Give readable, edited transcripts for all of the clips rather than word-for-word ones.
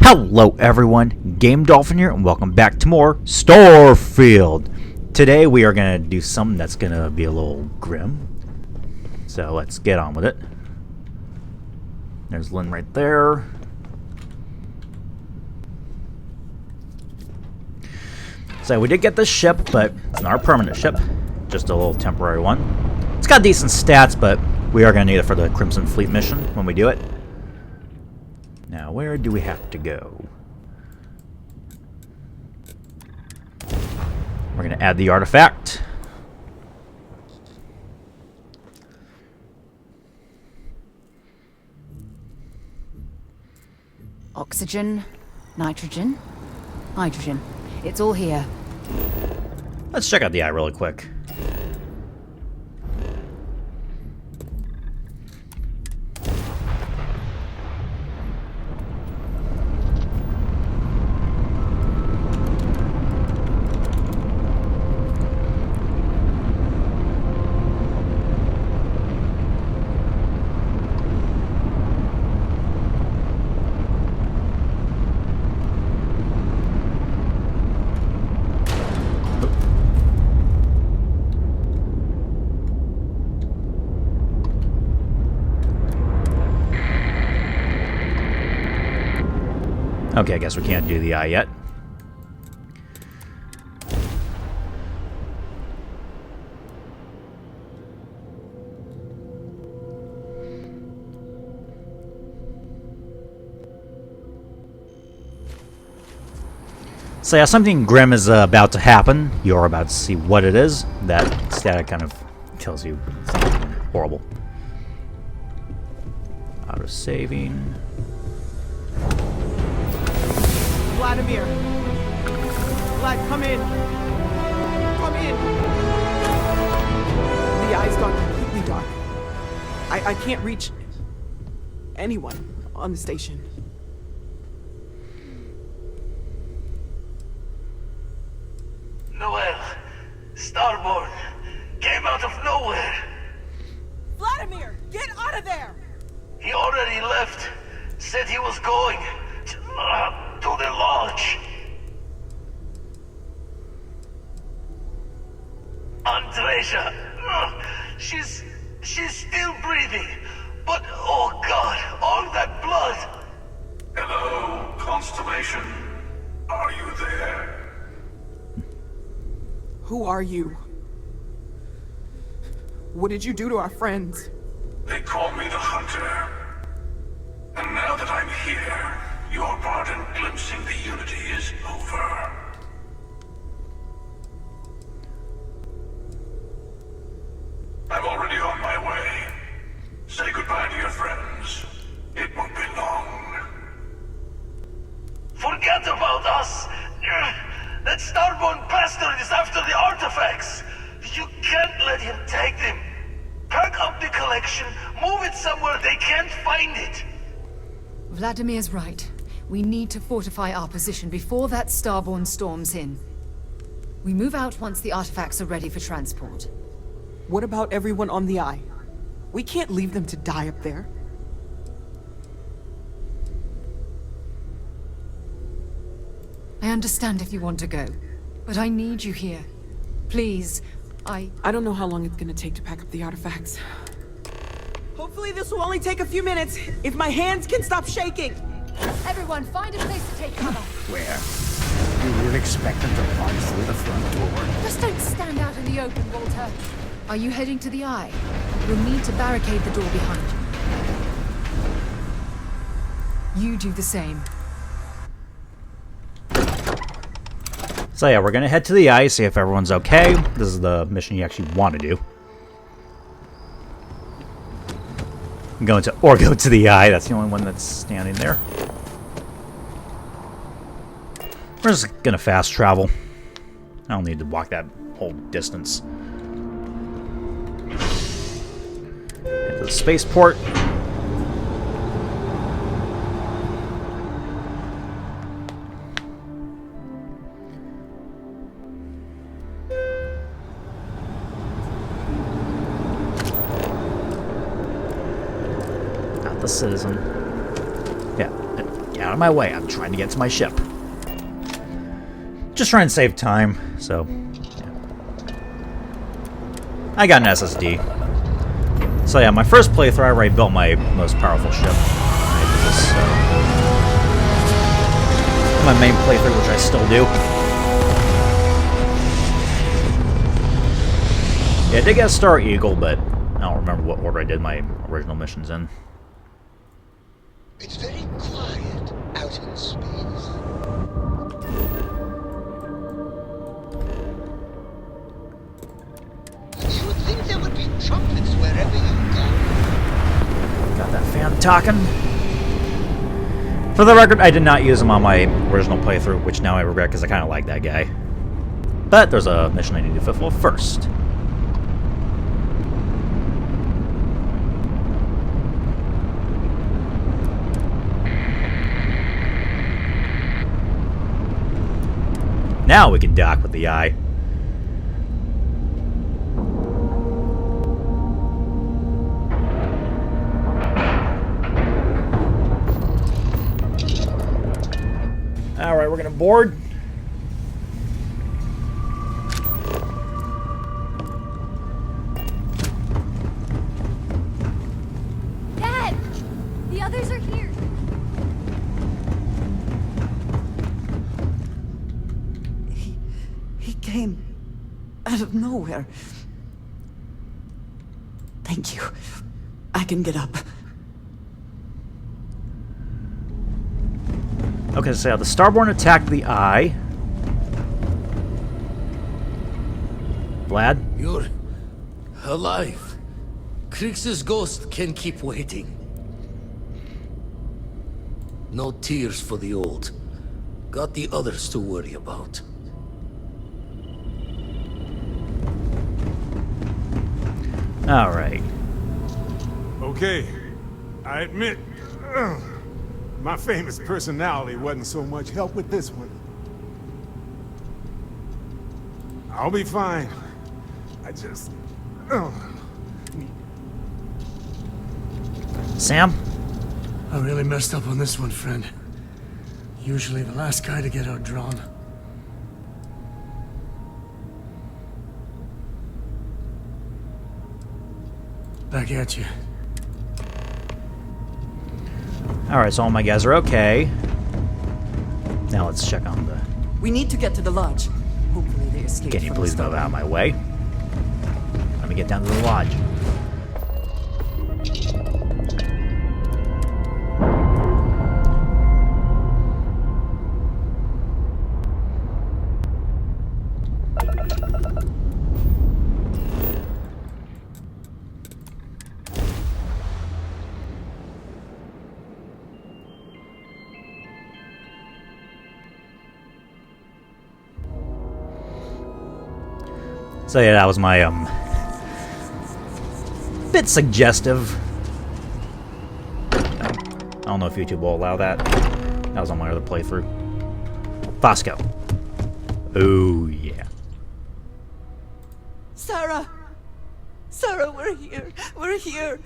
Hello everyone, Game Dolphin here, and welcome back to more Starfield. Today we are going to do something that's going to be a little grim. So let's get on with it. There's Lynn right there. So we did get this ship, but it's not a permanent ship. Just a little temporary one. It's got decent stats, but we are going to need it for the Crimson Fleet mission when we do it. Now, where do we have to go? We're going to add the artifact. Oxygen, nitrogen, hydrogen. It's all here. Let's check out the eye really quick. Okay, I guess we can't do the eye yet. So yeah, something grim is about to happen. You're about to see what it is. That static kind of tells you something horrible. Auto-saving. Vladimir! Vlad, come in! Come in! The eye's gone completely dark. I can't reach anyone on the station. Noel, Starborn, came out of nowhere. Vladimir! Get out of there! He already left. Said he was going to the lodge. Andreja, she's still breathing, but oh God, all that blood. Hello, Constellation. Are you there? Who are you? What did you do to our friends? They call me the Hunter. And now that I'm here, your part in glimpsing the Unity is over. I'm already on my way. Say goodbye to your friends. It won't be long. Forget about us. That Starborn bastard is after the artifacts. You can't let him take them. Pack up the collection, move it somewhere they can't find it. Vladimir's right. We need to fortify our position before that Starborn storms in. We move out once the artifacts are ready for transport. What about everyone on the Eye? We can't leave them to die up there. I understand if you want to go, but I need you here. Please, I don't know how long it's gonna take to pack up the artifacts. Hopefully this will only take a few minutes, if my hands can stop shaking! Everyone, find a place to take cover. Where? You really expect them to run through the front door? Just don't stand out in the open, Walter. Are you heading to the Eye? We'll need to barricade the door behind you. You do the same. So yeah, we're going to head to the eye, see if everyone's okay. This is the mission you actually want to do. Go to the eye. That's the only one that's standing there. We're just going to fast travel. I don't need to walk that whole distance. Head to the spaceport. the citizen. Yeah, get out of my way. I'm trying to get to my ship. Just trying to save time, so... yeah. I got an SSD. So yeah, my first playthrough, I already built my most powerful ship. I did this, my main playthrough, which I still do. Yeah, I did get a Star Eagle, but I don't remember what order I did my original missions in. It's very quiet out in space. You would think there would be trumpets wherever you go. Got that fan talking. For the record, I did not use him on my original playthrough, which now I regret because I kind of like that guy. But there's a mission I need to fulfill first. Now we can dock with the eye. Alright, we're gonna board. Dad! The others are here. He came out of nowhere. Thank you. I can get up. Okay, so the Starborn attacked the eye. Vlad? You're alive. Krix's ghost can keep waiting. No tears for the old. Got the others to worry about. Alright. Okay, I admit, my famous personality wasn't so much help with this one. I'll be fine. I just... Sam? I really messed up on this one, friend. Usually the last guy to get outdrawn. Back at you. Alright, so all my guys are okay. Now let's check on the... We need to get to the lodge. Hopefully they escaped. Can you from please the move out of Starborn. my way? Let me get down to the lodge. So yeah, that was my, bit suggestive. I don't know if YouTube will allow that. That was on my other playthrough. Fosco. Oh, yeah. Sarah! Sarah, we're here. We're here.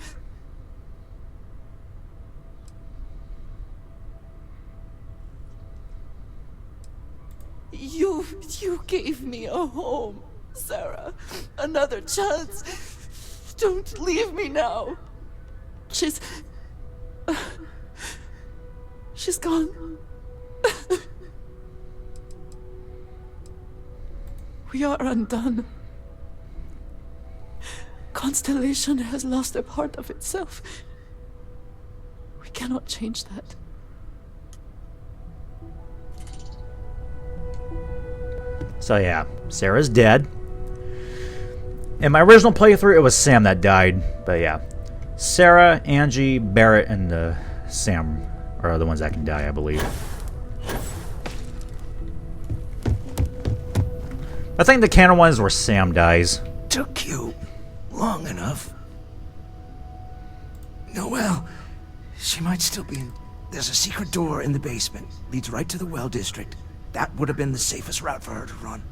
You gave me a home, Sarah. Another chance. Don't leave me now. She's gone. We are undone. Constellation has lost a part of itself. We cannot change that. So yeah, Sarah's dead. In my original playthrough, it was Sam that died. But yeah, Sarah, Angie, Barrett, and Sam are the ones that can die, I believe. I think the canon one is where Sam dies. Took you long enough. No, well, she might still be... There's a secret door in the basement. Leads right to the well district. That would have been the safest route for her to run.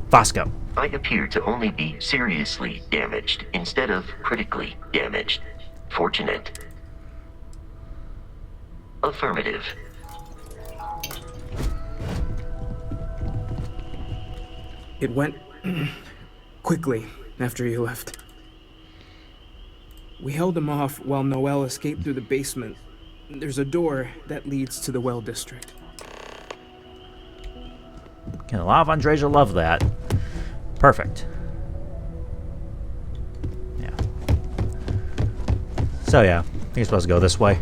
Fosco. I appear to only be seriously damaged instead of critically damaged. Fortunate. Affirmative. It went quickly after you left. We held him off while Noel escaped through the basement. There's a door that leads to the well district. Okay, a lot of Andreja love that. Perfect. Yeah. So yeah, I think you're supposed to go this way.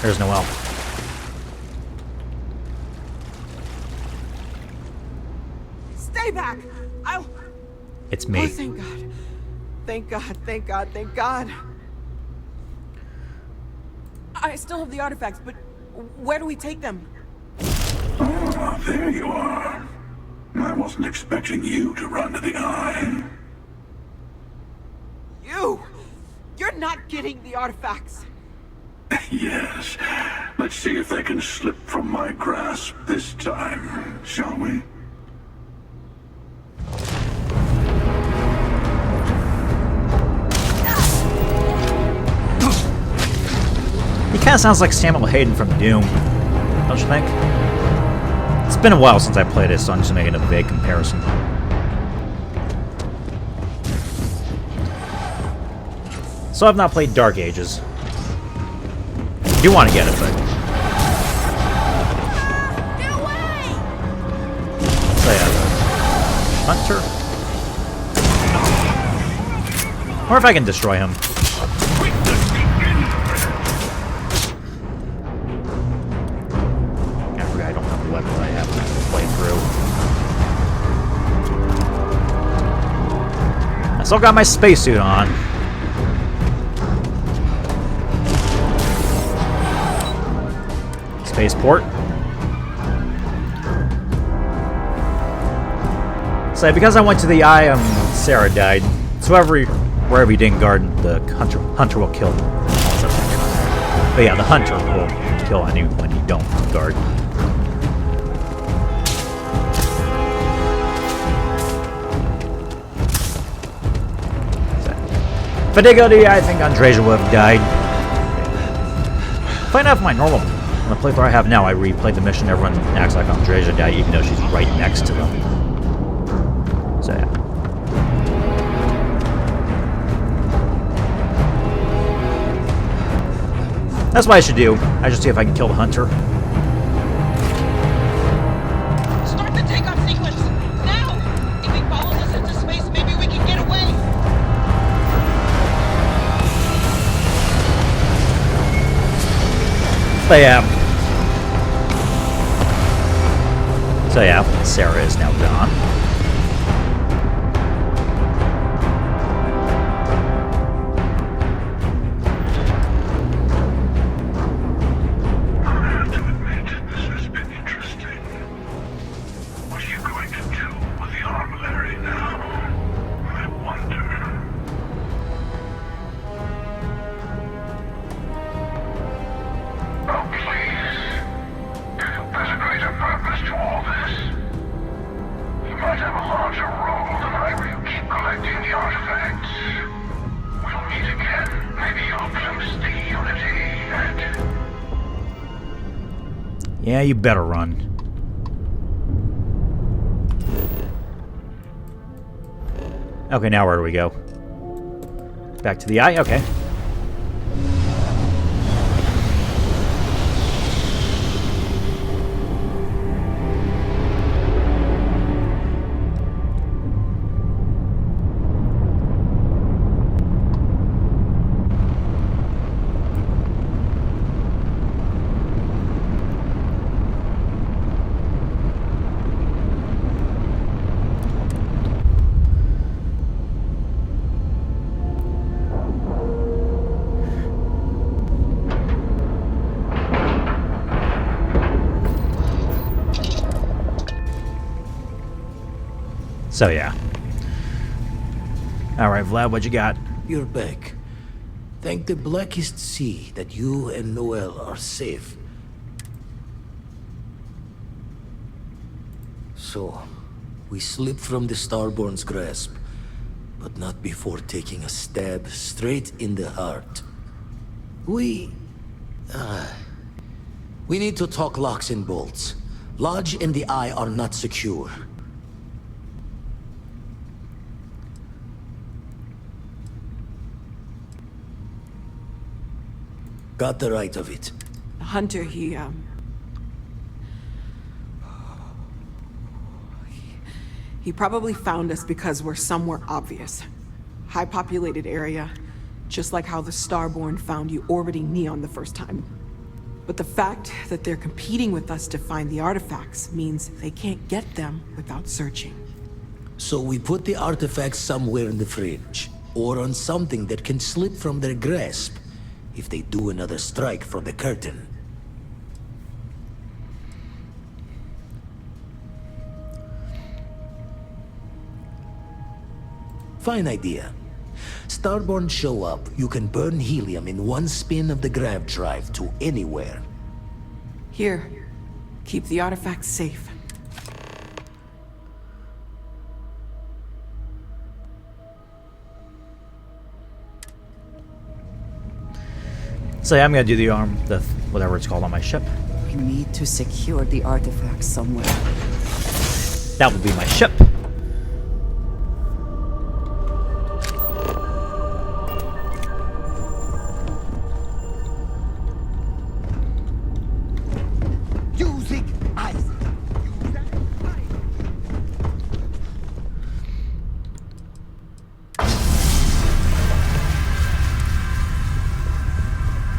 There's Noel. Stay back! I'll... It's me. Oh, thank God. Thank God, thank God, thank God. I still have the artifacts, but where do we take them? Ah, there you are. I wasn't expecting you to run to the eye. You! You're not getting the artifacts! Yes. Let's see if they can slip from my grasp this time, shall we? He kind of sounds like Samuel Hayden from Doom, don't you think? It's been a while since I played it, so I'm just making a vague comparison. So I've not played Dark Ages. I do want to get it, but... Get away! So yeah, the Hunter. Or if I can destroy him. I forgot I don't have the weapons I have to play through. I still got my spacesuit on. Spaceport. So because I went to the eye, Sarah died. So wherever you didn't guard, the hunter will kill. But yeah, the hunter will kill anyone you don't guard. So, if I did go to the eye, I think Andreja would have died. Find out if my normal. On the playthrough I have now, I replayed the mission. Everyone acts like Andreja died, even though she's right next to them. So yeah. That's what I should do. I should see if I can kill the hunter. Start the takeoff sequence! Now! If he follows us into space, maybe we can get away! But yeah. So yeah, Sarah is now gone. I have to admit, this has been interesting. What are you going to do with the armillary now? I wonder. Oh, please. There's a greater purpose to all this. You might have a larger role than I where you keep collecting the artifacts. We'll meet again. Maybe you'll glimpse the unity and... Yeah, you better run. Okay, now where do we go? Back to the eye? Okay. So yeah. Alright, Vlad, what you got? You're back. Thank the blackest sea that you and Noel are safe. So, we slipped from the Starborn's grasp, but not before taking a stab straight in the heart. We need to talk locks and bolts. Lodge and the Eye are not secure. Got the right of it. Hunter, he probably found us because we're somewhere obvious. High populated area, just like how the Starborn found you orbiting Neon the first time. But the fact that they're competing with us to find the artifacts means they can't get them without searching. So we put the artifacts somewhere in the fridge, or on something that can slip from their grasp if they do another strike from the curtain. Fine idea. Starborn show up, you can burn helium in one spin of the grav drive to anywhere. Here, keep the artifacts safe. So yeah, I'm gonna do the whatever it's called on my ship. We need to secure the artifacts somewhere. That would be my ship.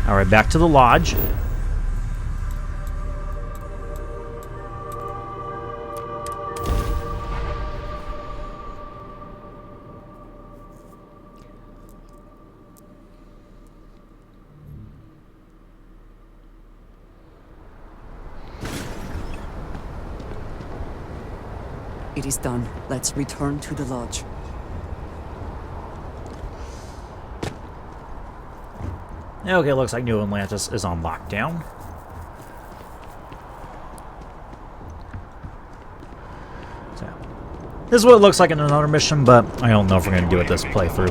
Alright, back to the lodge. It is done. Let's return to the lodge. Okay, looks like New Atlantis is on lockdown. So, this is what it looks like in another mission, but I don't know if we're going to do it this playthrough.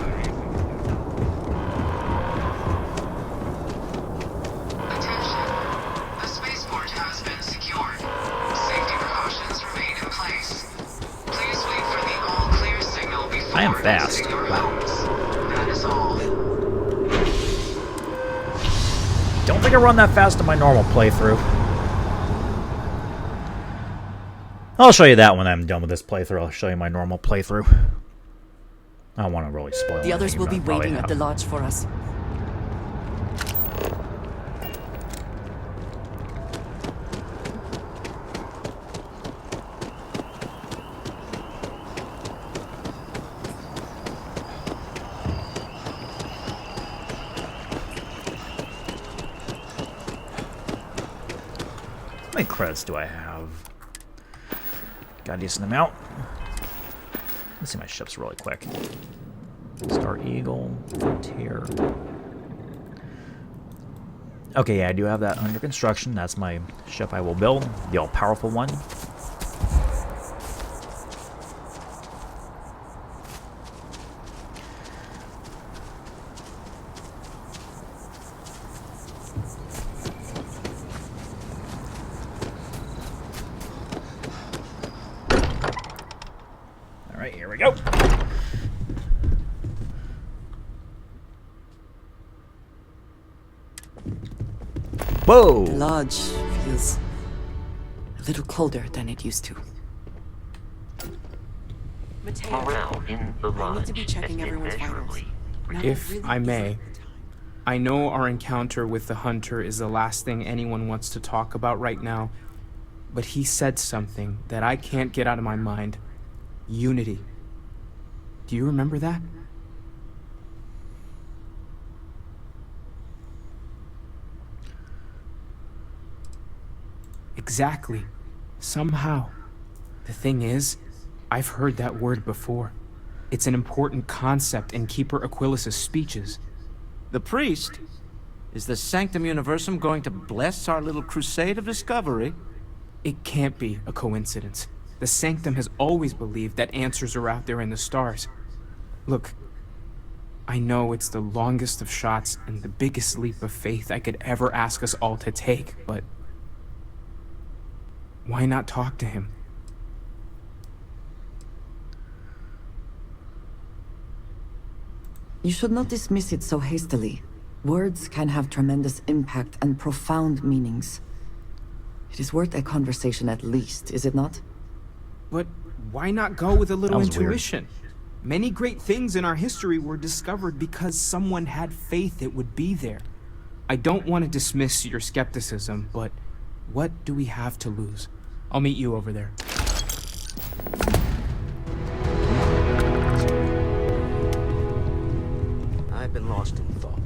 Attention. The spaceport has been secured. Safety precautions remain in place. Please wait for the all-clear signal before I am fast. exiting your Wow. homes. That is all. Don't think I run that fast in my normal playthrough. I'll show you that when I'm done with this playthrough. I'll show you my normal playthrough. I don't want to really spoil The others anything, will but be I probably waiting at the have. lodge for us. How many credits do I have? Got a decent amount. Let's see my ships really quick. Star Eagle, Frontier. Okay, yeah, I do have that under construction. That's my ship I will build, the all-powerful one. Alright, here we go. Whoa! The lodge feels a little colder than it used to. Morale in the I need lodge to be has checking been everyone's vitals. measurably Now If really I may, isn't the time. I know our encounter with the Hunter is the last thing anyone wants to talk about right now, but he said something that I can't get out of my mind. Unity. Do you remember that? Exactly. Somehow. The thing is, I've heard that word before. It's an important concept in Keeper Aquilas's speeches. The priest? Is the Sanctum Universum going to bless our little crusade of discovery? It can't be a coincidence. The Sanctum has always believed that answers are out there in the stars. Look, I know it's the longest of shots and the biggest leap of faith I could ever ask us all to take, but why not talk to him? You should not dismiss it so hastily. Words can have tremendous impact and profound meanings. It is worth a conversation at least, is it not? But why not go with a little That was weird. intuition? Many great things in our history were discovered because someone had faith it would be there. I don't want to dismiss your skepticism, but what do we have to lose? I'll meet you over there. I've been lost in thought.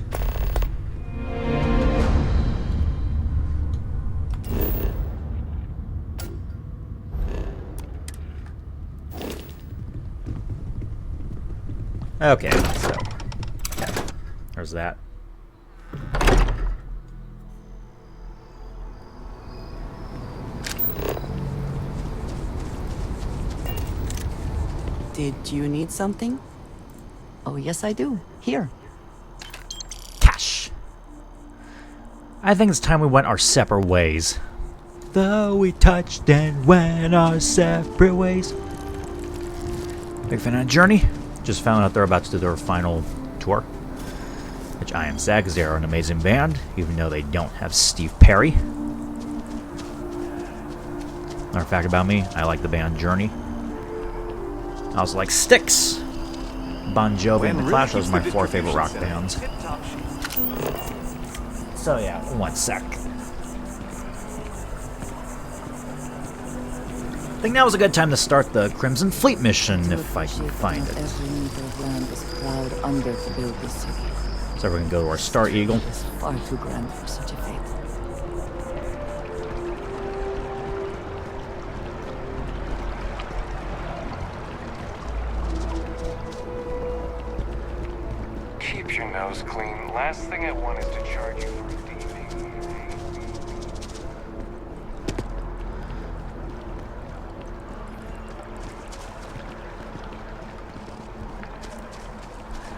Okay, so yeah, there's that. Did you need something? Oh, yes, I do. Here. Cash. I think it's time we went our separate ways. Though we touched and went our separate ways. Big fan of Journey. Just found out they're about to do their final tour. Which I am sad because they are an amazing band, even though they don't have Steve Perry. Another fact about me, I like the band Journey. I also like Styx. Bon Jovi and The Clash, those are my 4 favorite rock bands. So yeah, one sec. I think now is a good time to start the Crimson Fleet mission, if I can find it. Every meter of land was plowed under to build this city. So we're going to go to our Star Eagle. It is far too grand for such a fate. Keep your nose clean. Last thing I want is to charge you for thieving.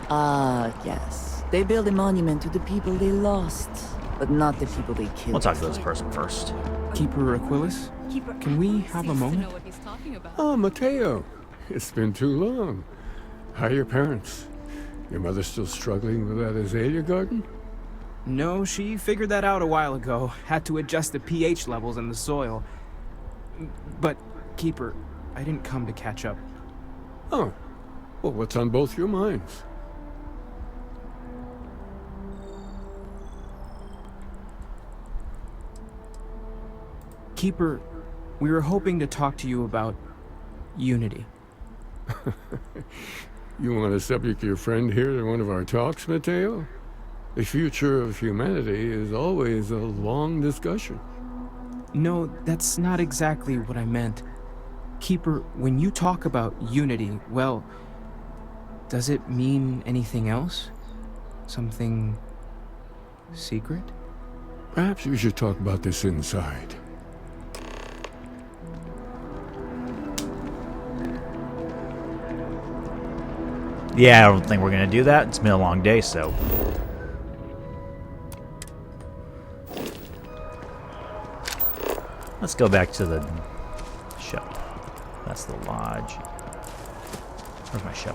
Ah, yes. They build a monument to the people they lost, but not the people they killed. We'll talk to this person first. Keeper Aquilas? Can we have a moment? Oh, Mateo. It's been too long. How are your parents? Your mother still struggling with that azalea garden? No, she figured that out a while ago. Had to adjust the pH levels in the soil. But, Keeper, I didn't come to catch up. Oh. Well, what's on both your minds? Keeper, we were hoping to talk to you about unity. You want to subject your friend here to one of our talks, Mateo? The future of humanity is always a long discussion. No, that's not exactly what I meant. Keeper, when you talk about unity, well, does it mean anything else? Something secret? Perhaps we should talk about this inside. Yeah, I don't think we're going to do that. It's been a long day, so... Let's go back to the ship. That's the lodge. Where's my ship?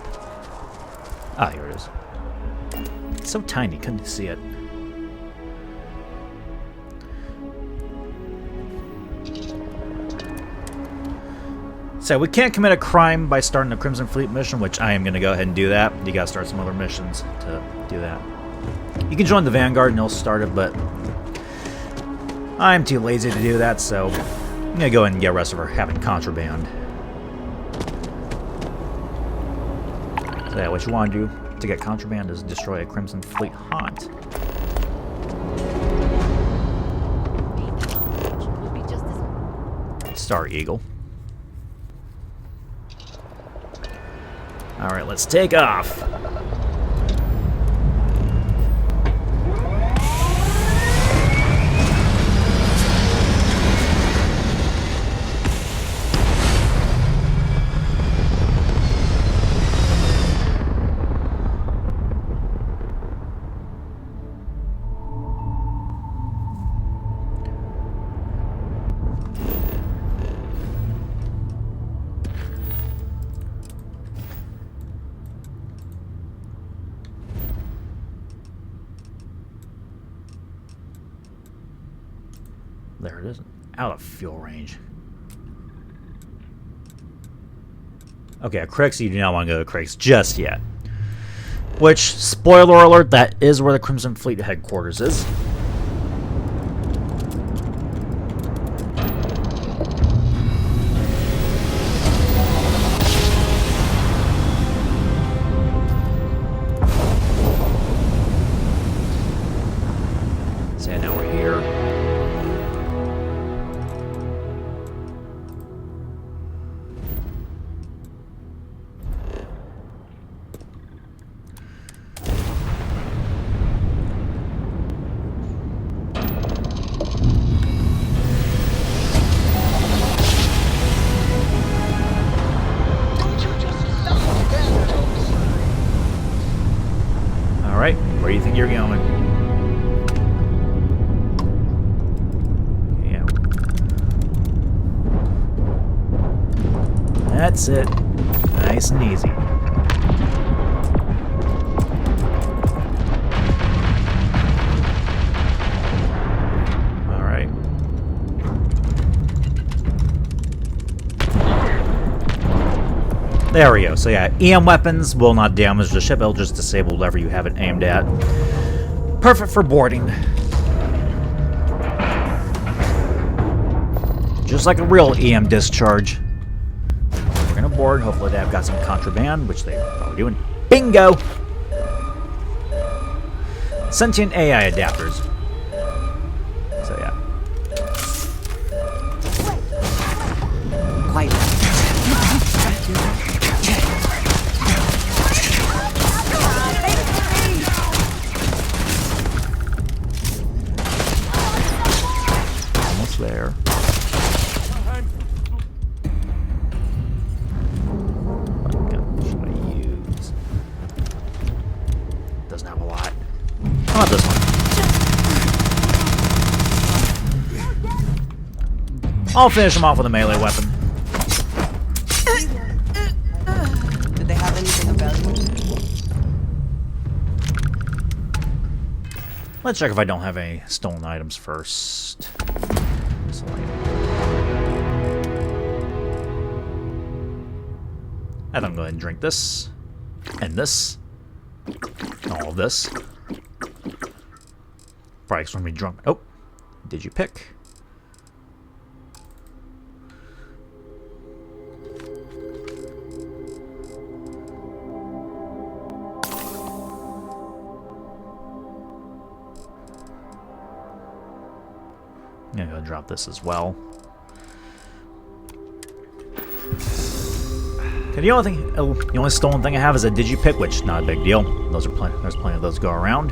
Ah, here it is. It's so tiny, couldn't see it. So we can't commit a crime by starting the Crimson Fleet mission, which I am going to go ahead and do that. You gotta start some other missions to do that. You can join the Vanguard and they'll start it, but I'm too lazy to do that, so I'm going to go ahead and get arrested for having contraband. So yeah, what you want to do to get contraband is destroy a Crimson Fleet haunt. Star Eagle. Alright, let's take off. There it is. Out of fuel range. Okay, at Crix, you do not want to go to Crix just yet. Which, spoiler alert, that is where the Crimson Fleet headquarters is. So now we're here. Alright, where do you think you're going? Yeah. That's it. Nice and easy. Alright. There we go. So yeah, EM weapons will not damage the ship. It'll just disable whatever you have it aimed at. Perfect for boarding. Just like a real EM discharge. We're gonna board. Hopefully they've got some contraband, which they're probably doing. Bingo! Sentient AI adapters. So yeah. Quiet. Almost there. What gun should I use? Doesn't have a lot. How about this one? I'll finish him off with a melee weapon. Did they have anything of value? Let's check if I don't have any stolen items first. I think I'm going to go ahead and drink this. And this. And all of this. Probably going to be drunk. Oh. Did you pick? I'm going to go drop this as well. Okay, the only stolen thing I have is a digipick, which not a big deal. Those are there's plenty of those go around.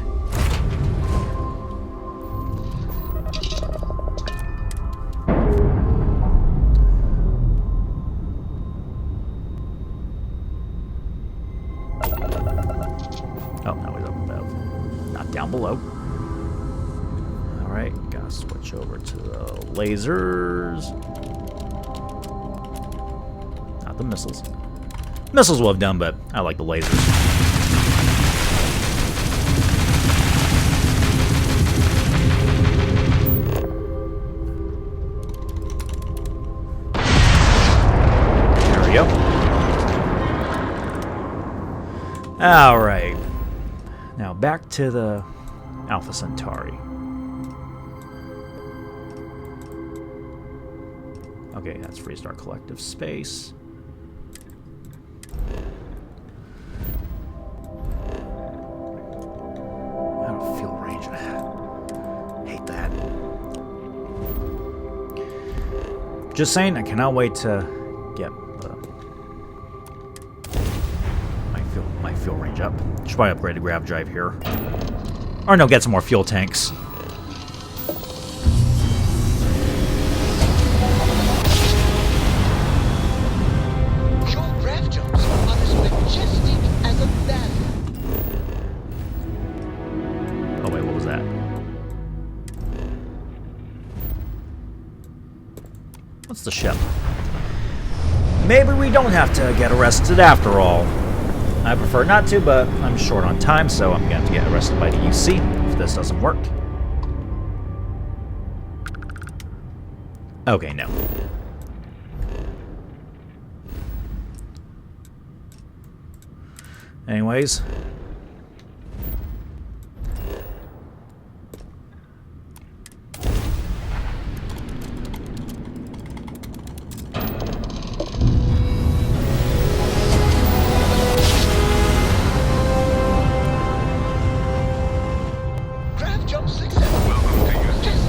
Oh, no, he's up above, not down below. All right, gotta switch over to the lasers. Not the missiles. Missiles will have done, but I like the lasers. There we go. Alright. Now back to the Alpha Centauri. Okay, that's Freestar Collective Space. Just saying, I cannot wait to get the my fuel range up. Should probably upgrade the grav drive here. Or no, get some more fuel tanks. Your grav jumps are as majestic as a battle. Oh wait, what was that? What's the ship? Maybe we don't have to get arrested after all. I prefer not to, but I'm short on time, so I'm going to have to get arrested by the UC if this doesn't work. Okay, no. Anyways. Grav jump successful.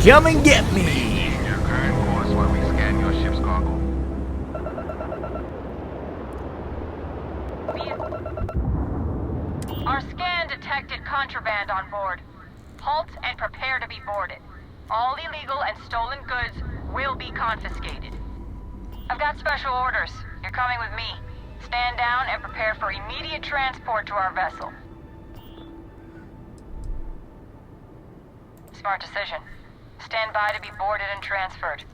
Come and get me! Your current course while we scan your ship's cargo. Our scan detected contraband on board. Halt and prepare to be boarded. All illegal and stolen goods will be confiscated. I've got special orders. You're coming with me. Stand down and prepare for immediate transport to our vessel. Smart decision. Stand by to be boarded and transferred.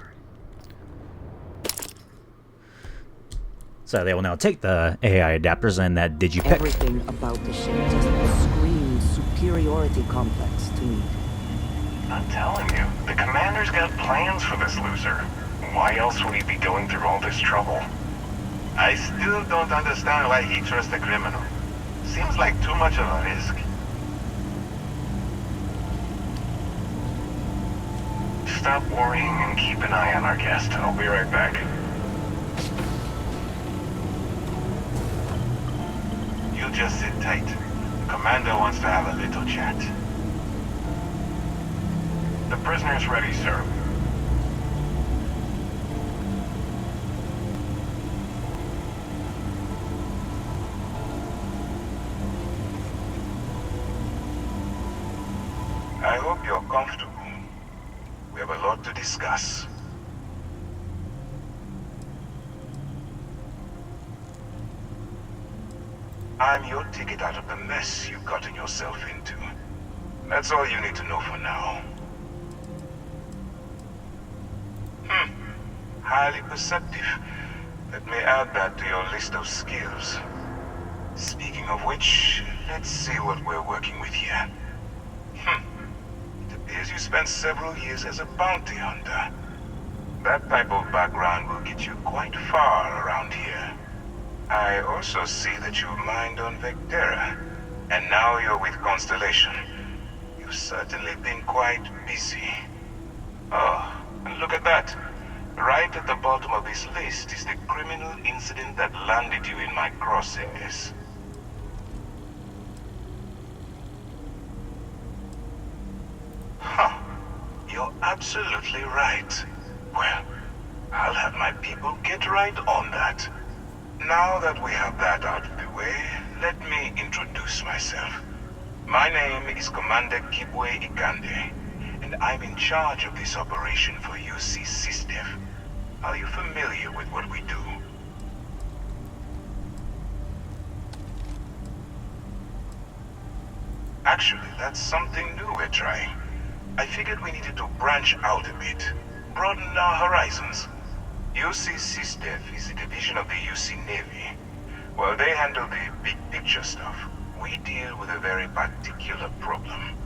So they will now take the AI adapters and that digipick. Everything about the ship just screams superiority complex to me. I'm telling you, the commander's got plans for this loser. Why else would he be going through all this trouble? I still don't understand why he trusts a criminal. Seems like too much of a risk. Stop worrying and keep an eye on our guest. I'll be right back. You just sit tight. The commander wants to have a little chat. The prisoner's ready, sir. I hope you're comfortable. We have a lot to discuss. I'm your ticket out of the mess you've gotten yourself into. That's all you need to know for now. Highly perceptive. Let me add that to your list of skills. Speaking of which, let's see what we're working with here. It appears you spent several years as a bounty hunter. That type of background will get you quite far around here. I also see that you mined on Vectera, and now you're with Constellation. You've certainly been quite busy. Oh, and look at that. Right at the bottom of this list is the criminal incident that landed you in my crosshairs. Huh. You're absolutely right. Well, I'll have my people get right on that. Now that we have that out of the way, let me introduce myself. My name is Commander Kibwe Ikande, and I'm in charge of this operation for UC SysDev. Are you familiar with what we do? Actually, that's something new we're trying. I figured we needed to branch out a bit, broaden our horizons. UC SysDev is a division of the UC Navy. While they handle the big picture stuff, we deal with a very particular problem.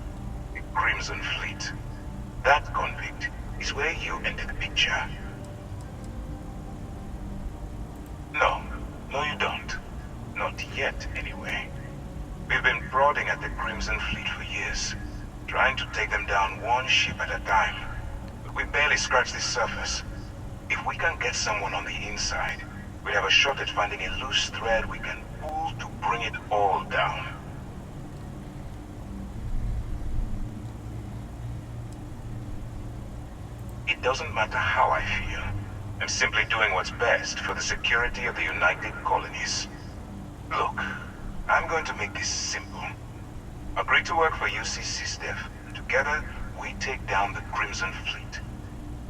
The Crimson Fleet. That convict is where you enter the picture. No, you don't. Not yet, anyway. We've been prodding at the Crimson Fleet for years, trying to take them down one ship at a time. But we barely scratched the surface. If we can get someone on the inside, we have a shot at finding a loose thread we can pull to bring it all down. It doesn't matter how I feel. I'm simply doing what's best for the security of the United Colonies. Look, I'm going to make this simple. Agree to work for UCC Steph. Together, we take down the Crimson Fleet.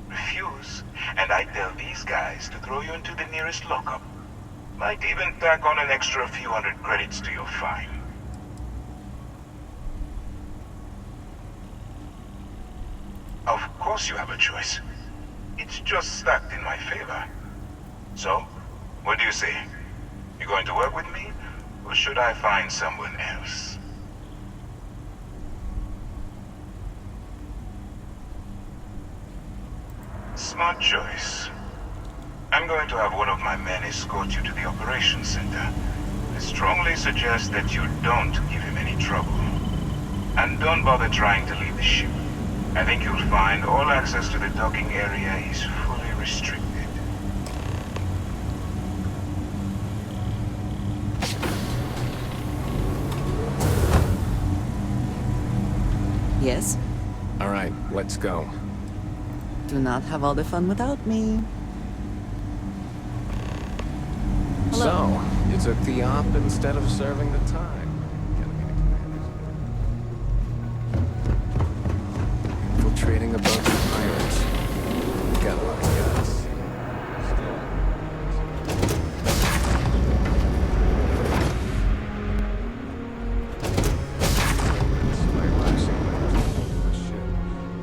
Refuse, and I tell these guys to throw you into the nearest lockup. Might even tack on an extra few hundred credits to your fine. Of course you have a choice. It's just stacked in my favor. So, what do you say? You going to work with me, or should I find someone else? Smart choice. I'm going to have one of my men escort you to the operations center. I strongly suggest that you don't give him any trouble. And don't bother trying to leave the ship. I think you'll find all access to the docking area is fully restricted. Yes? All right, let's go. Do not have all the fun without me. Hello. So, you took the op instead of serving the time. Infiltrating a bunch of pirates. Got a lot of guts.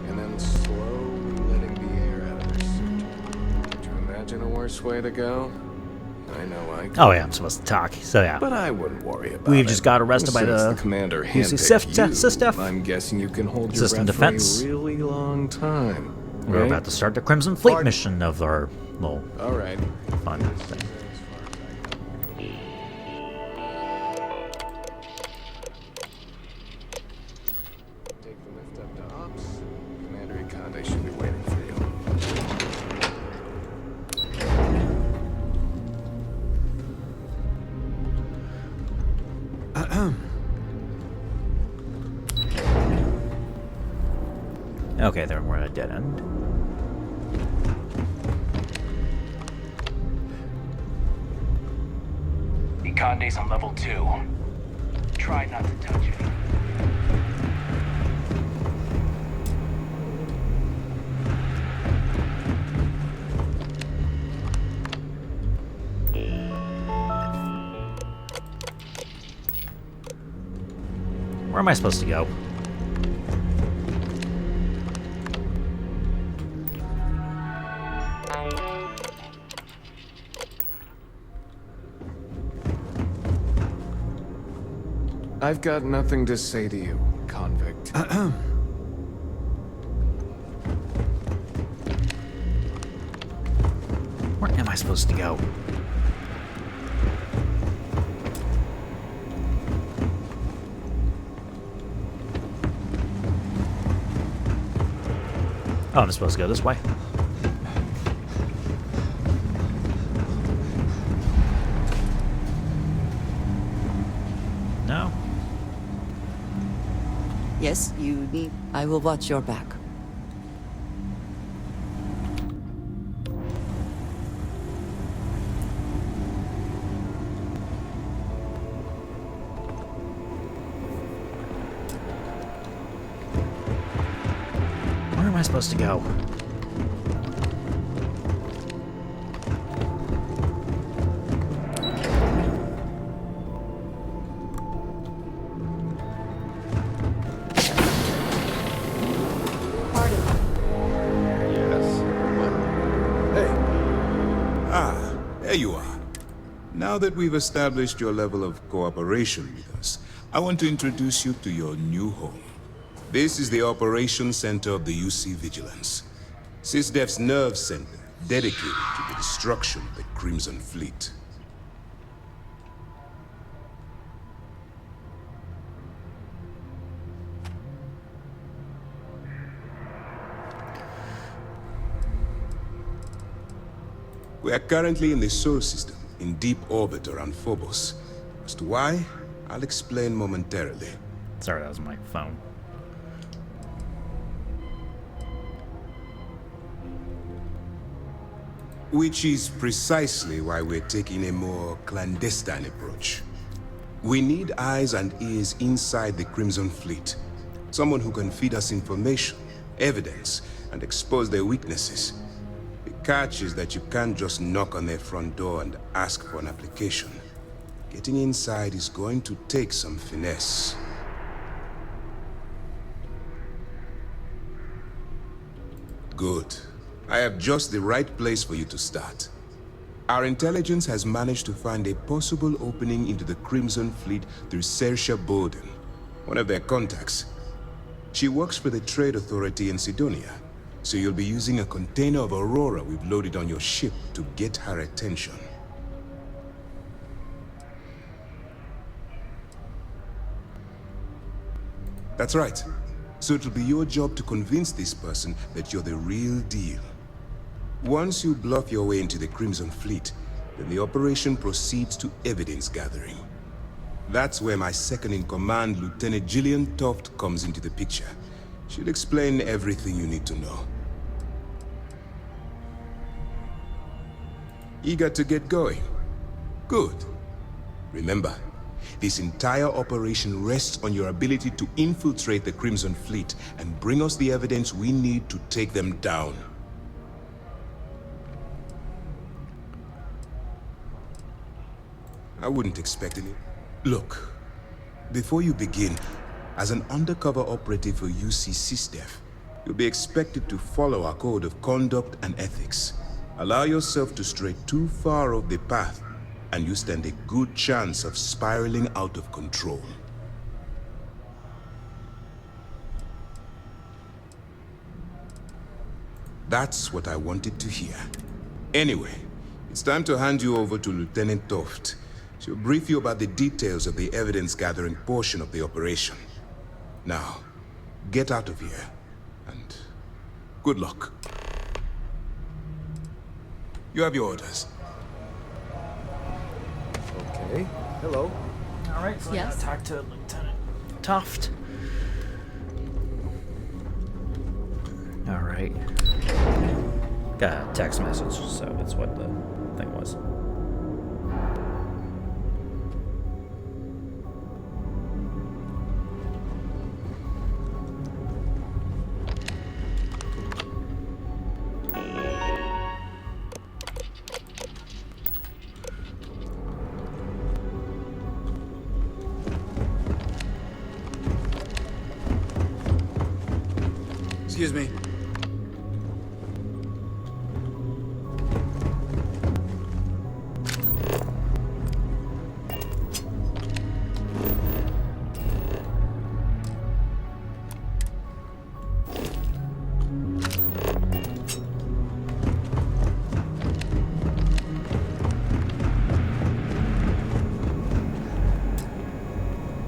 And then slowly letting the air out of their suit. Could you imagine a worse way to go? I know I could. Oh yeah, I'm supposed to talk. So yeah. But I wouldn't worry about We've it. just got arrested by Since the commander UC handpicked you, I'm guessing you can hold your System breath Defense. for a really long time. We're right? about to start the Crimson Fleet mission of our little fun thing. Take the lift up to ops. Commander Ikande should be waiting for you. Okay, then we're at a dead end. Ikande's on level 2. Try not to touch it. Where am I supposed to go? I've got nothing to say to you, convict. Where am I supposed to go? Oh, I'm supposed to go this way. No? Yes, you need... I will watch your back. Where am I supposed to go? There you are. Now that we've established your level of cooperation with us, I want to introduce you to your new home. This is the Operations Center of the UC Vigilance. SysDef's nerve center, dedicated to the destruction of the Crimson Fleet. We are currently in the Sol system, in deep orbit around Phobos. As to why, I'll explain momentarily. Sorry, that was my phone. Which is precisely why we're taking a more clandestine approach. We need eyes and ears inside the Crimson Fleet. Someone who can feed us information, evidence, and expose their weaknesses. The catch is that you can't just knock on their front door and ask for an application. Getting inside is going to take some finesse. Good. I have just the right place for you to start. Our intelligence has managed to find a possible opening into the Crimson Fleet through Saoirse Bowden, one of their contacts. She works for the Trade Authority in Sidonia, so you'll be using a container of Aurora we've loaded on your ship to get her attention. That's right. So it'll be your job to convince this person that you're the real deal. Once you bluff your way into the Crimson Fleet, then the operation proceeds to evidence gathering. That's where my second-in-command, Lieutenant Gillian Toft, comes into the picture. She'll explain everything you need to know. Eager to get going? Good. Remember, this entire operation rests on your ability to infiltrate the Crimson Fleet and bring us the evidence we need to take them down. I wouldn't expect any. Look, before you begin, as an undercover operative for UC SysDef, you'll be expected to follow our code of conduct and ethics. Allow yourself to stray too far off the path, and you stand a good chance of spiraling out of control. That's what I wanted to hear. Anyway, it's time to hand you over to Lieutenant Toft. She'll brief you about the details of the evidence-gathering portion of the operation. Now, get out of here, and good luck. You have your orders. Okay. Hello. All right, so Yes? I gotta talk to Lieutenant Toft. All right. Got a text message, so that's what the thing was. Excuse me.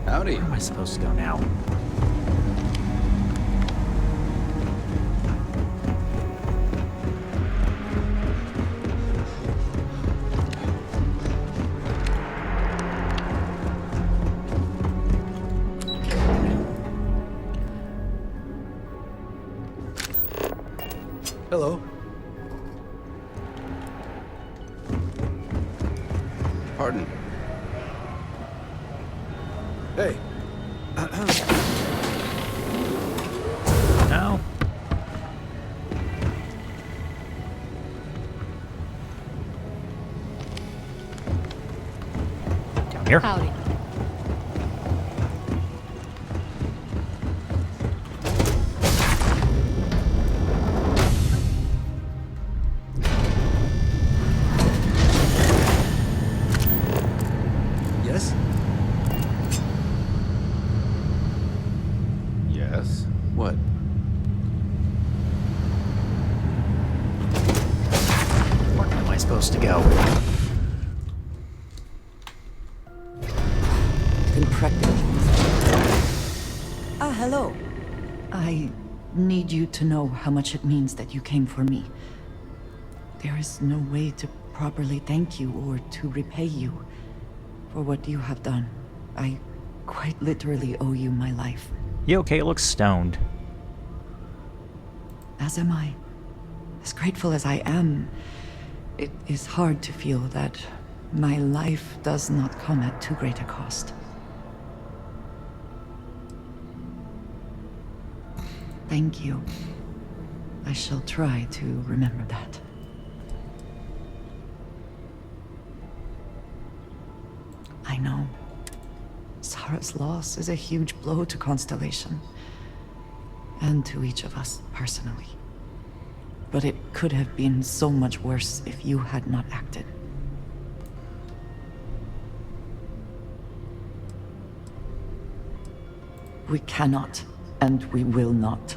Howdy. Where am I supposed to go now? Hello. Pardon. Hey. No. Down here. Howdy. Yes? Yes. What? Where am I supposed to go? Hello. I need you to know how much it means that you came for me. There is no way to properly thank you or to repay you for what you have done. I quite literally owe you my life. You okay? It looks stoned. As am I. As grateful as I am, it is hard to feel that my life does not come at too great a cost. Thank you. I shall try to remember that. I know. Sarah's loss is a huge blow to Constellation. And to each of us personally. But it could have been so much worse if you had not acted. We cannot, and we will not.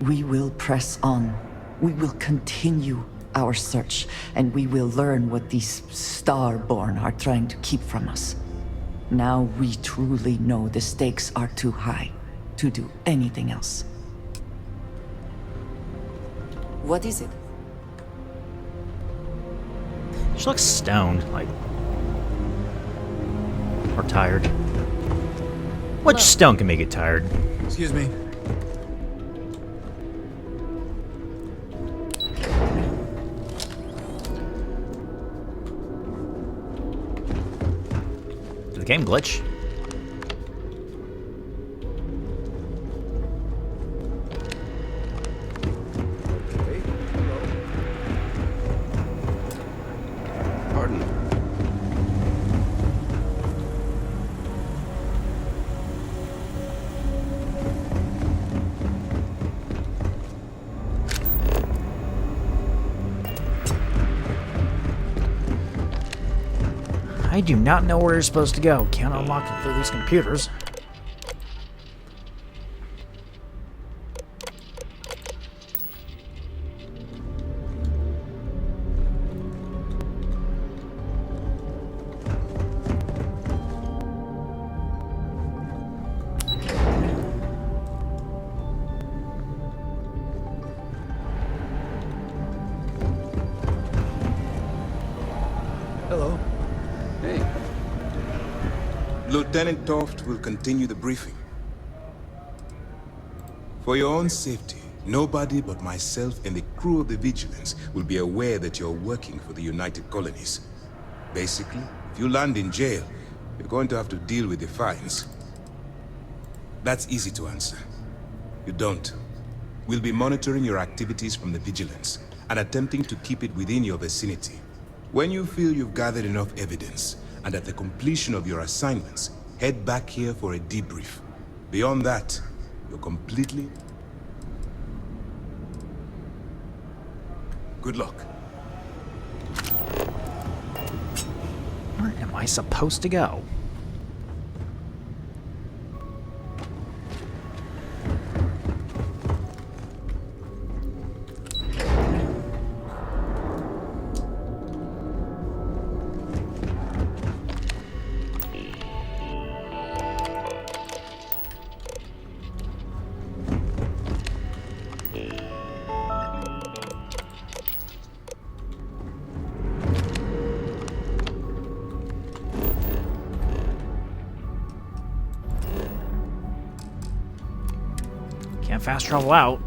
We will press on. We will continue our search, and we will learn what these Starborn are trying to keep from us. Now we truly know the stakes are too high to do anything else. What is it? She looks stoned, like... or tired. Which stone can make you tired? Excuse me. Did the game glitch? Pardon. I do not know where you're supposed to go. Can't unlock it through these computers. Hello. Hey. Lieutenant Toft will continue the briefing. For your own safety, nobody but myself and the crew of the Vigilance will be aware that you're working for the United Colonies. Basically, if you land in jail, you're going to have to deal with the fines. That's easy to answer. You don't. We'll be monitoring your activities from the Vigilance and attempting to keep it within your vicinity. When you feel you've gathered enough evidence, and at the completion of your assignments, head back here for a debrief. Beyond that, you're completely... Good luck. Where am I supposed to go? Can't fast travel out.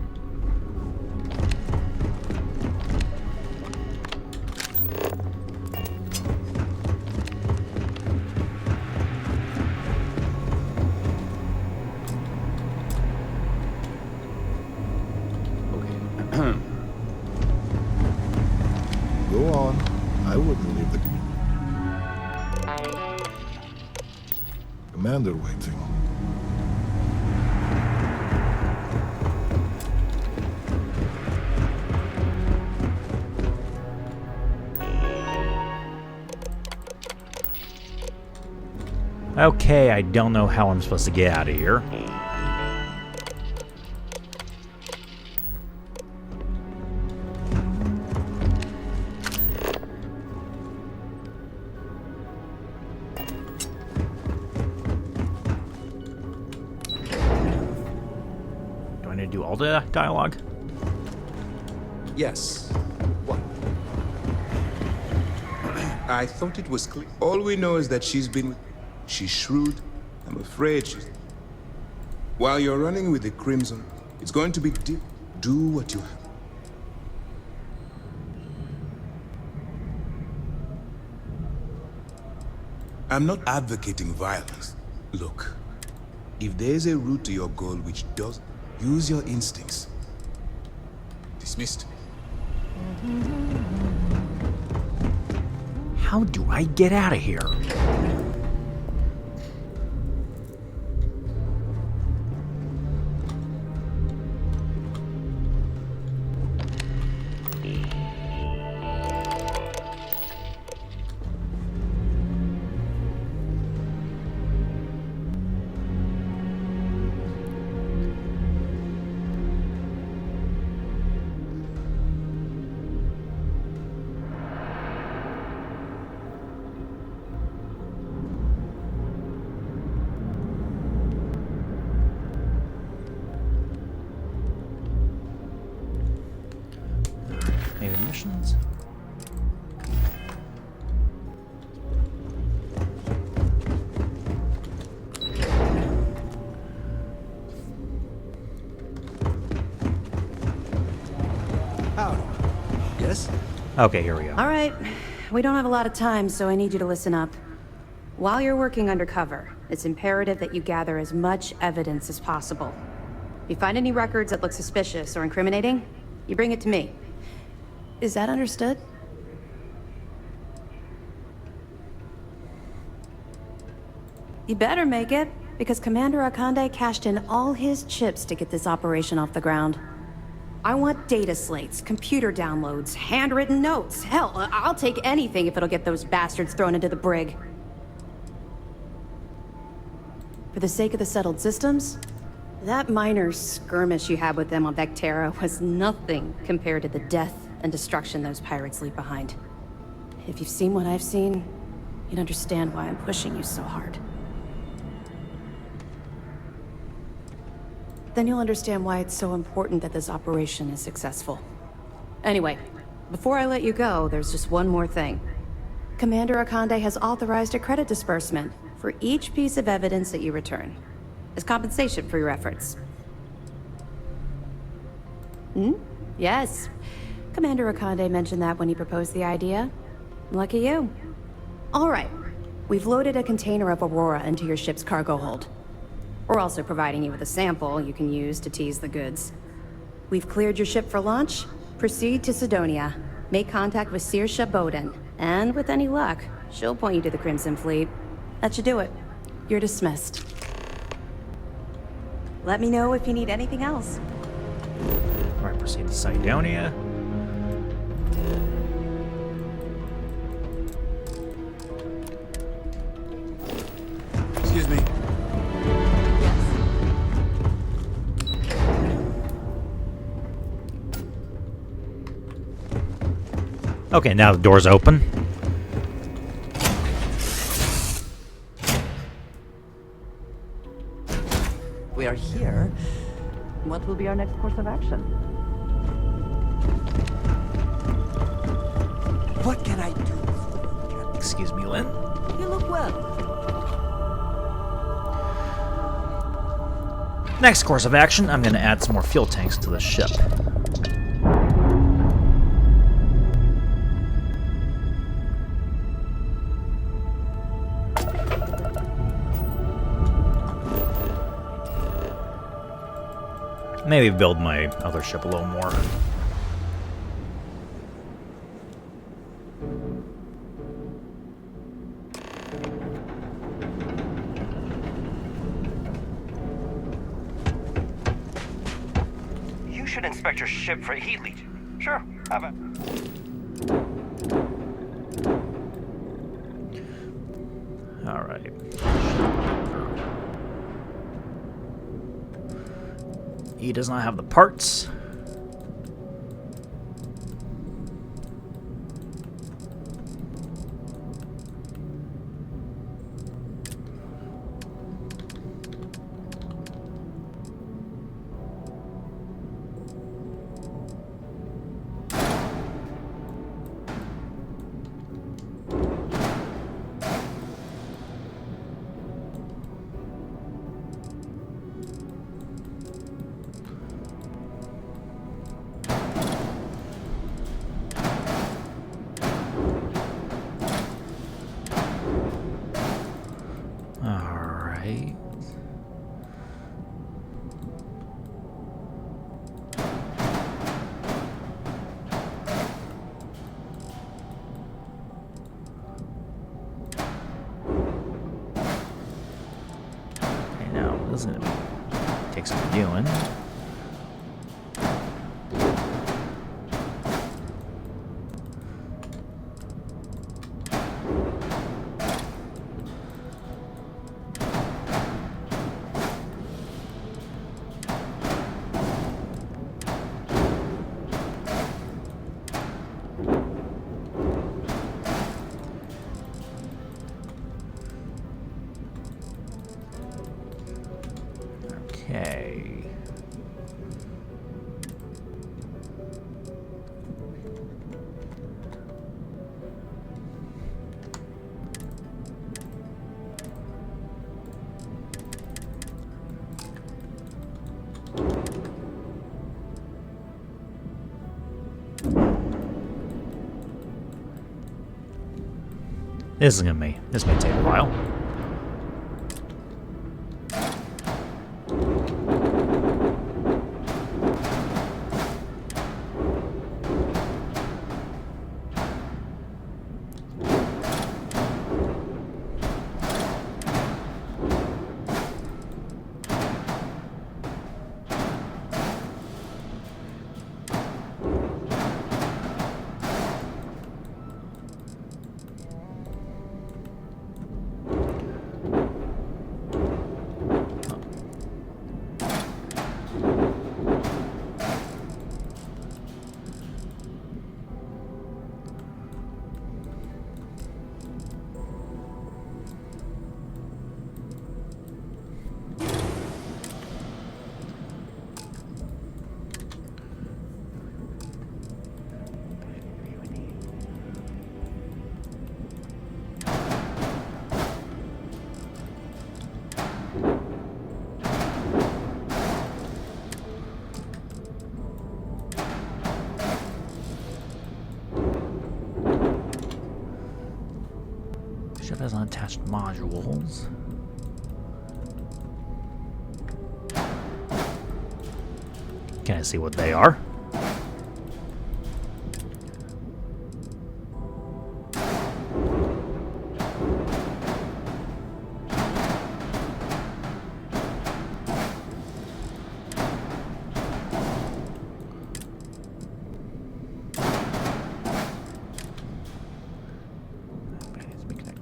Go on. I wouldn't leave the... Commander waiting. Okay, I don't know how I'm supposed to get out of here. Do I need to do all the dialogue? Yes. What? I thought it was clear. All we know is that she's been... She's shrewd. I'm afraid she's... While you're running with the Crimson, it's going to be deep. Do what you have. I'm not advocating violence. Look, if there's a route to your goal which does... Use your instincts. Dismissed. How do I get out of here? Maybe missions? Howdy. Yes? Okay, here we go. All right. We don't have a lot of time, so I need you to listen up. While you're working undercover, it's imperative that you gather as much evidence as possible. If you find any records that look suspicious or incriminating, you bring it to me. Is that understood? You better make it, because Commander Akande cashed in all his chips to get this operation off the ground. I want data slates, computer downloads, handwritten notes. Hell, I'll take anything if it'll get those bastards thrown into the brig. For the sake of the settled systems, that minor skirmish you had with them on Vectera was nothing compared to the death and destruction those pirates leave behind. If you've seen what I've seen, you'd understand why I'm pushing you so hard. Then you'll understand why it's so important that this operation is successful. Anyway, before I let you go, there's just one more thing. Commander Akande has authorized a credit disbursement for each piece of evidence that you return, as compensation for your efforts. Yes. Commander Akande mentioned that when he proposed the idea. Lucky you. All right. We've loaded a container of Aurora into your ship's cargo hold. We're also providing you with a sample you can use to tease the goods. We've cleared your ship for launch. Proceed to Sidonia. Make contact with Saoirse Bowden. And with any luck, she'll point you to the Crimson Fleet. That should do it. You're dismissed. Let me know if you need anything else. Alright, proceed to Sidonia. Excuse me. Okay, now the door's open. We are here. What will be our next course of action? What can I do? Excuse me, Lynn. You look well. Next course of action, I'm going to add some more fuel tanks to the ship. Maybe build my other ship a little more. You should inspect your ship for heat leak. Sure, have it. Alright. He does not have the parts. This is gonna take some doing. Okay. This may take a while. Ship has unattached modules. Can I see what they are?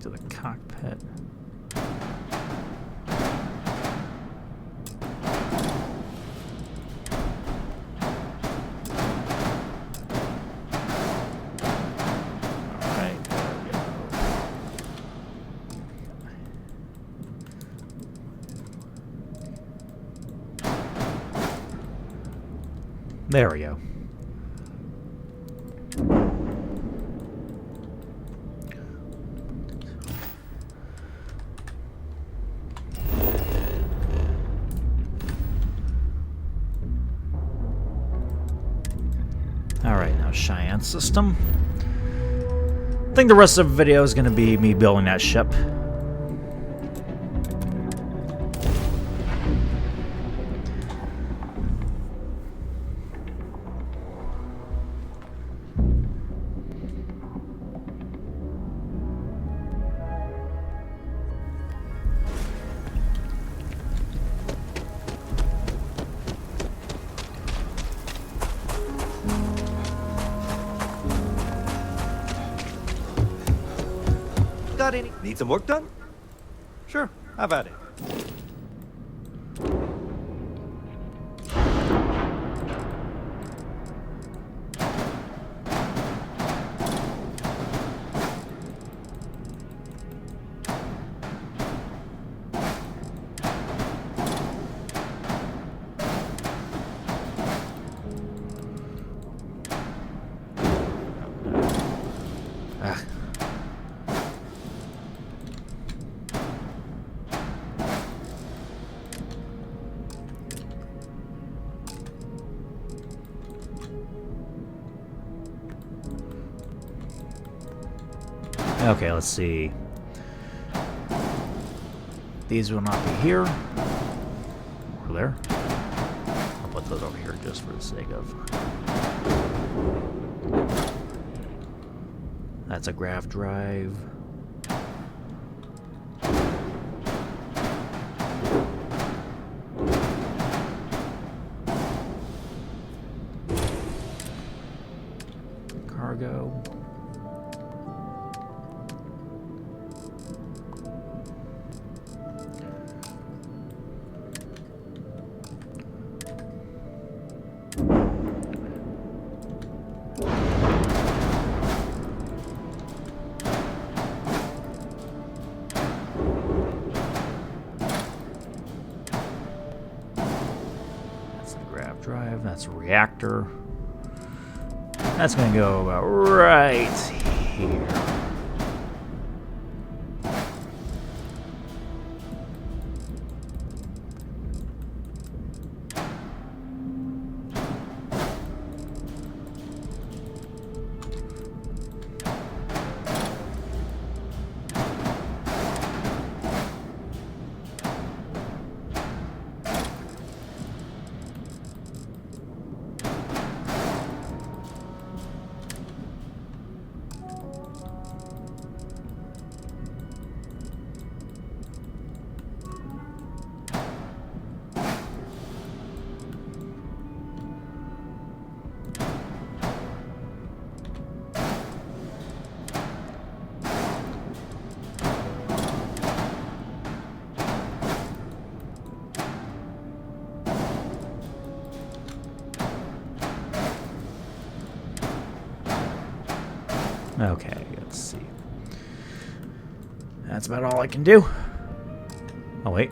To the cockpit. Alright, there we go. Alright, now Cheyenne system. I think the rest of the video is going to be me building that ship. Got any? Need some work done? Sure, have at it. Okay, let's see. These will not be here. Or there. I'll put those over here just for the sake of. That's a grav drive. cargo. That's the grav drive. That's a reactor. That's going to go about right here. Okay, let's see. That's about all I can do. Oh, wait.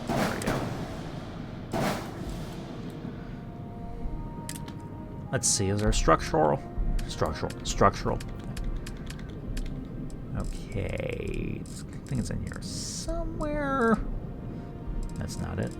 There we go. Let's see, is there structural? Structural. Okay, I think it's in here somewhere. That's not it.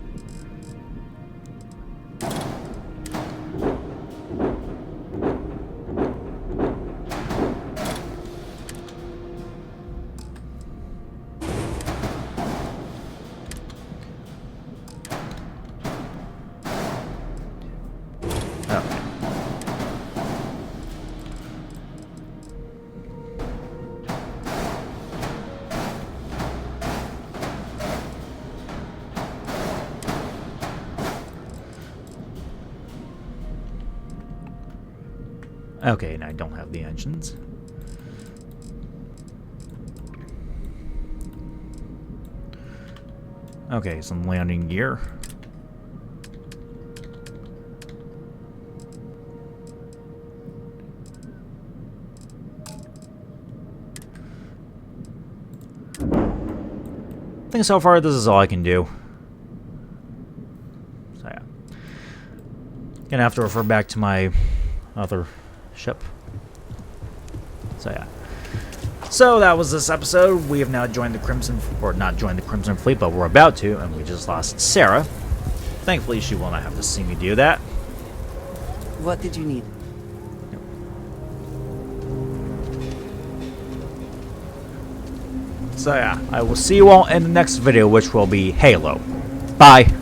Okay, now I don't have the engines. Okay, some landing gear. I think so far this is all I can do. So yeah. Gonna have to refer back to my other ship. So yeah. So that was this episode. We have now joined the Crimson, or not joined the Crimson Fleet, but we're about to, and we just lost Sarah. Thankfully, she will not have to see me do that. What did you need? So yeah, I will see you all in the next video, which will be Halo. Bye.